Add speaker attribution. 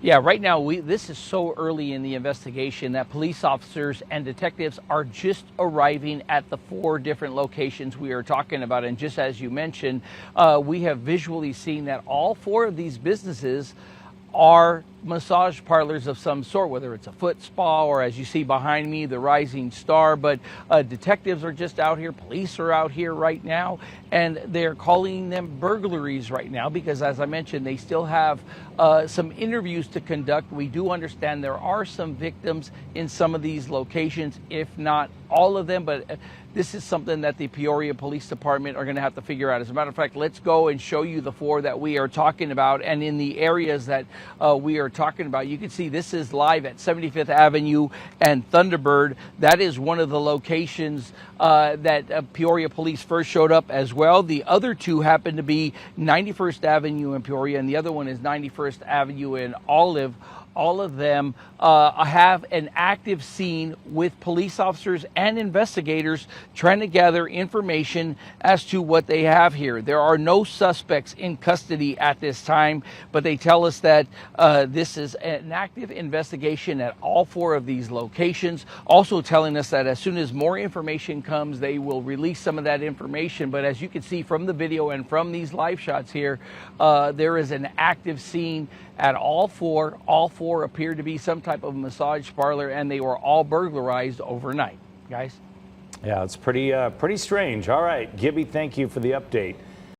Speaker 1: Yeah, right now this is so early in the investigation that police officers and detectives are just arriving at the 4 different locations we are talking about. And just as you mentioned, we have visually seen that all 4 of these businesses are massage parlors of some sort, whether it's a foot spa or, as you see behind me, the Rising Star. But detectives are just out here, police are out here right now, and they're calling them burglaries right now because, as I mentioned, they still have some interviews to conduct. We do understand there are some victims in some of these locations, if not all of them, but this is something that the Peoria Police Department are going to have to figure out. As a matter of fact, let's go and show you the 4 that we are talking about. And in the areas that we are talking about, you can see this is live at 75th Avenue and Thunderbird. That is one of the locations that Peoria Police first showed up as well. The other 2 happen to be 91st Avenue in Peoria, and the other one is 91st Avenue in Olive. All of them have an active scene with police officers and investigators trying to gather information as to what they have here. There are no suspects in custody at this time, but they tell us that this is an active investigation at all 4 of these locations. Also telling us that as soon as more information comes, they will release some of that information. But as you can see from the video and from these live shots here, there is an active scene at all 4. All 4 appear to be some type of massage parlor, and they were all burglarized overnight, guys.
Speaker 2: Yeah, it's pretty strange. All right, Gibby, thank you for the update.